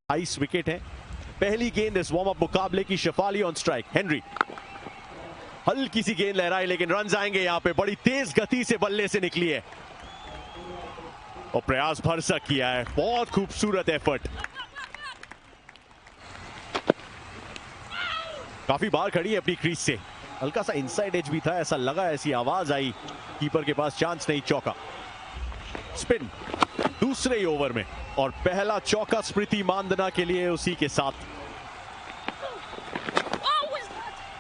22 wicket है। पहली गेंद इस वार्म अप मुकाबले की, शेफाली ऑन स्ट्राइक। हेनरी हल्की सी गेंद लहराई लेकिन रन आएंगे यहां पे। बड़ी तेज गति से बल्ले से निकली है और प्रयास भरसक किया है। बहुत खूबसूरत एफर्ट। काफी बार खड़ी है अपनी क्रीज से। हल्का सा इनसाइड एज भी था, ऐसा लगा, ऐसी आवाज आई, कीपर के पास चांस नहीं। चौका, स्पिन दूसरे ही ओवर में और पहला चौका स्मृति मानधना के लिए उसी के साथ।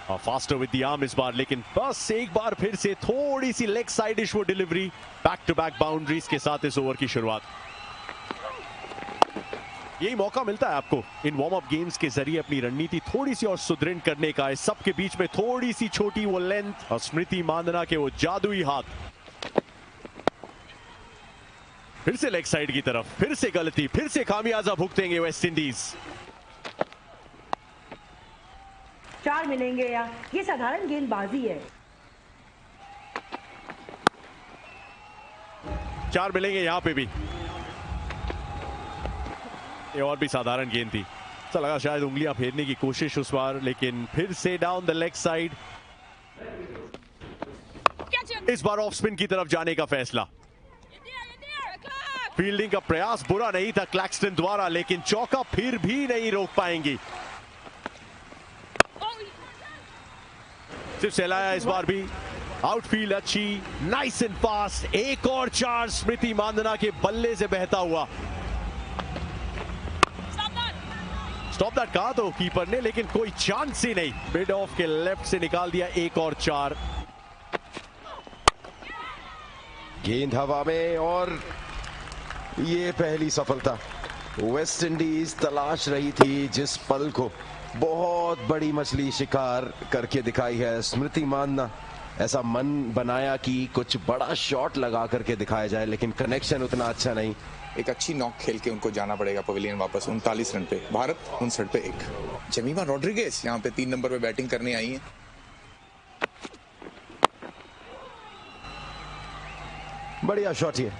फास्टर विद द आर्म इस बार, लेकिन बस एक बार फिर से थोड़ी सी लेग साइडिश वो डिलीवरी। बैक टू बैक बाउंड्रीज के साथ इस ओवर की शुरुआत। यही मौका मिलता है आपको इन वार्म अप गेम्स के जरिए अपनी रणनीति थोड़ी सी और सुदृढ़ करने का। इस सब के बीच में थोड़ी सी छोटी वो लेंथ और स्मृति मानधना के वो जादुई हाथ। फिर से लेग साइड की तरफ, फिर से गलती, फिर से खामियाजा भुगतेंगे वेस्ट इंडीज। 4 मिलेंगे या ये साधारण गेंदबाजी है। 4 मिलेंगे यहां पे भी। ये और भी साधारण गेंद थी, ऐसा लगा शायद उंगलियां फेरने की कोशिश उस बार, लेकिन फिर से डाउन द लेग साइड। इस बार ऑफ स्पिन की तरफ जाने का फैसला। फील्डिंग का प्रयास बुरा नहीं था क्लैक्सटन द्वारा, लेकिन चौका फिर भी नहीं रोक पाएंगी। सिर्फ सहलाया इस बार भी। आउटफील्ड अच्छी, नाइस एंड फास्ट। एक और 4 स्मृति मानधना के बल्ले से बहता हुआ। स्टॉप दैट कहा तो कीपर ने, लेकिन कोई चांस ही नहीं। मिड ऑफ के लेफ्ट से निकाल दिया एक और 4। गेंद हवा में और ये पहली सफलता। वेस्ट इंडीज तलाश रही थी जिस पल को, बहुत बड़ी मछली शिकार करके दिखाई है स्मृति मानधना। ऐसा मन बनाया कि कुछ बड़ा शॉट लगा करके दिखाया जाए, लेकिन कनेक्शन उतना अच्छा नहीं। एक अच्छी नॉक खेल के उनको जाना पड़ेगा पवेलियन वापस। 39 रन पे भारत, 59 पे 1। जमीमा रॉड्रिगेज यहाँ पे 3 नंबर पे बैटिंग करने आई है। बढ़िया शॉट, ये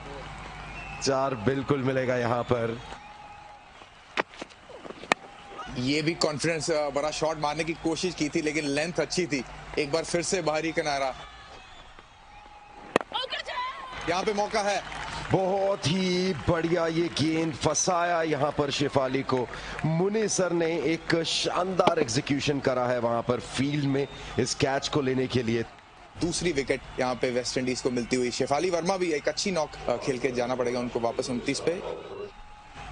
4 बिल्कुल मिलेगा यहां पर। ये भी कॉन्फिडेंस, बड़ा शॉट मारने की कोशिश की थी लेकिन लेंथ अच्छी थी। एक बार फिर से बाहरी किनारा, यहाँ पे मौका है। बहुत ही बढ़िया ये गेंद फंसाया यहां पर शेफाली को। मुनी सर ने एक शानदार एग्जीक्यूशन करा है वहां पर फील्ड में इस कैच को लेने के लिए। दूसरी विकेट यहाँ पे वेस्ट इंडीज को मिलती हुई। शेफाली वर्मा भी एक अच्छी नॉक खेल के जाना पड़ेगा उनको वापस 29 पे।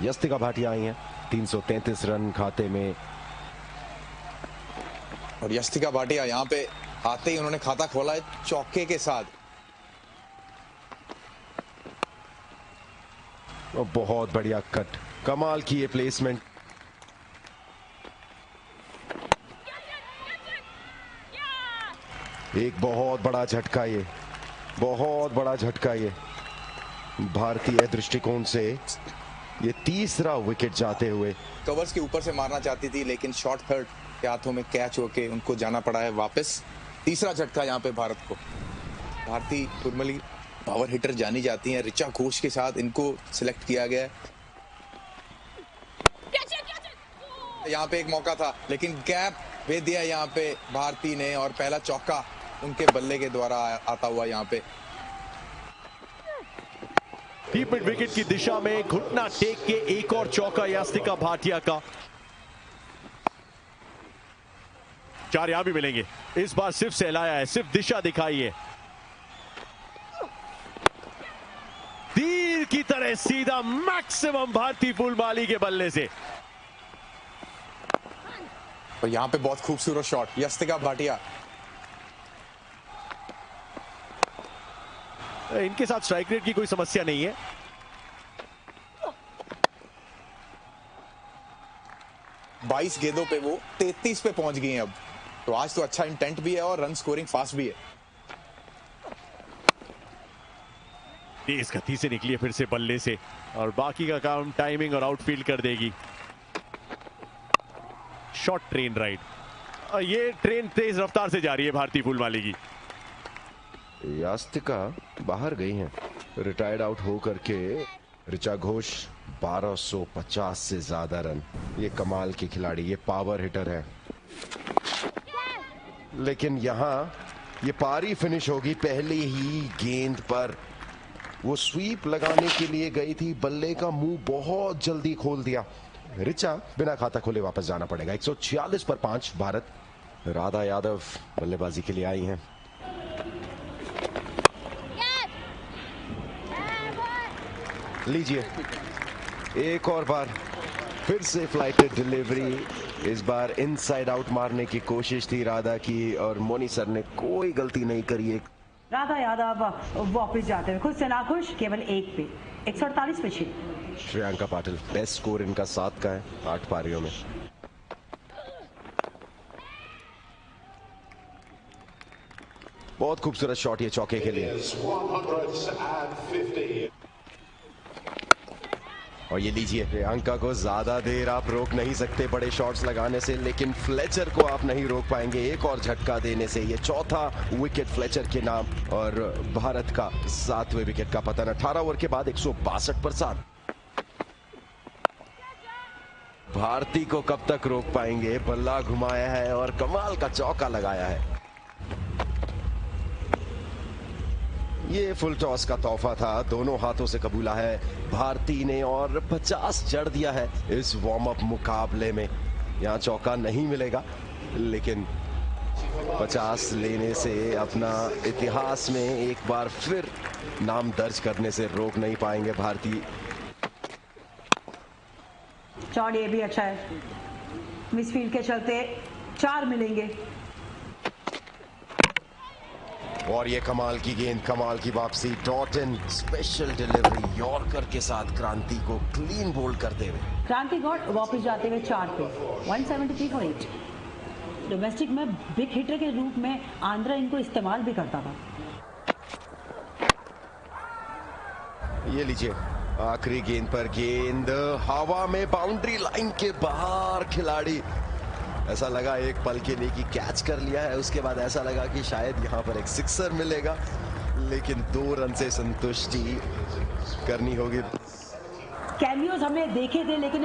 यस्तिका भाटिया आई हैं 333 रन खाते में। और यस्तिका भाटिया यहाँ पे आते ही उन्होंने खाता खोला है चौके के साथ। बहुत बढ़िया कट, कमाल की ये प्लेसमेंट। एक बहुत बड़ा झटका, ये बहुत बड़ा झटका। ये भारतीय दृष्टिकोण से ये तीसरा विकेट जाते हुए। कवर्स के ऊपर से मारना चाहती थी लेकिन शॉर्ट थर्ड के हाथों में कैच होके उनको जाना पड़ा है वापस। तीसरा झटका यहाँ पे भारत को। भारतीय नॉर्मली पावर हिटर जानी जाती हैं, ऋचा घोष के साथ इनको सिलेक्ट किया गया है। यहाँ पे एक मौका था लेकिन गैप दे दिया यहाँ पे भारती ने और पहला चौका उनके बल्ले के द्वारा आता हुआ यहाँ पे। डीप मिड विकेट की दिशा में घुटना टेक के एक और चौका यस्तिका भाटिया का। 4 यहां भी मिलेंगे। इस बार सिर्फ सहलाया है, सिर्फ दिशा दिखाई है। तीर की तरह सीधा मैक्सिमम भारतीय फुलमाली के बल्ले से। और यहाँ पे बहुत खूबसूरत शॉट यस्तिका भाटिया। इनके साथ स्ट्राइक रेट की कोई समस्या नहीं है। बाईस गेंदों पे वो 33 पे पहुंच गई हैं अब। तो आज तो अच्छा इंटेंट भी है और रन स्कोरिंग फास्ट भी है। तेज गति से निकली है फिर से बल्ले से और बाकी का काम टाइमिंग और आउटफील्ड कर देगी। शॉर्ट ट्रेन राइड, ये ट्रेन तेज रफ्तार से जा रही है भारतीय फुलमाली की। यास्तिका बाहर गई हैं रिटायर्ड आउट हो करके। ऋचा घोष 1250 से ज्यादा रन। ये कमाल की खिलाड़ी, ये पावर हिटर है। लेकिन यहां ये पारी फिनिश होगी पहली ही गेंद पर। वो स्वीप लगाने के लिए गई थी, बल्ले का मुंह बहुत जल्दी खोल दिया। रिचा बिना खाता खोले वापस जाना पड़ेगा। 146 पर 5 भारत। राधा यादव बल्लेबाजी के लिए आई हैं। लीजिए एक और बार फिर से फ्लाइटेड डिलीवरी। इस बार इनसाइड आउट मारने की कोशिश थी राधा की और मोनी सर ने कोई गलती नहीं करी। राधा यादव वापस जाते हुए खुद से नाखुश, केवल एक पे 148 पे 6। श्रेयांका पाटिल बेस्ट स्कोर इनका 7 का है 8 पारियों में। बहुत खूबसूरत शॉट ये चौके के लिए। और ये लीजिए, प्रियंका को ज्यादा देर आप रोक नहीं सकते बड़े शॉट्स लगाने से, लेकिन फ्लेचर को आप नहीं रोक पाएंगे एक और झटका देने से। ये चौथा विकेट फ्लेचर के नाम और भारत का 7वें विकेट का पतन। 18 ओवर के बाद 162 पर 7। भारती को कब तक रोक पाएंगे? बल्ला घुमाया है और कमाल का चौका लगाया है। ये फुल टॉस का तोहफा था, दोनों हाथों से कबूला है भारती ने और 50 जड़ दिया है इस वार्म अप मुकाबले में। यहां चौका नहीं मिलेगा, लेकिन 50 लेने से अपना इतिहास में एक बार फिर नाम दर्ज करने से रोक नहीं पाएंगे भारती। शॉट ये भी अच्छा है, मिसफील्ड के चलते 4 मिलेंगे। और ये कमाल की गेंद, कमाल की वापसी, dot in special delivery yorker के साथ क्रांति को क्लीन बोल्ड करते हुए। क्रांति गौड़ वापस जाते हुए 4 पे 173 फॉर 8। डोमेस्टिक में बिग हिटर के रूप में आंध्रा इनको इस्तेमाल भी करता था। ये लीजिए आखिरी गेंद पर गेंद हवा में बाउंड्री लाइन के बाहर। खिलाड़ी ऐसा लगा एक पल के लिए कि कैच कर लिया है, उसके बाद ऐसा लगा कि शायद यहां पर एक सिक्सर मिलेगा, लेकिन 2 रन से संतुष्टि करनी होगी। कैमियोज हमने देखे थे, लेकिन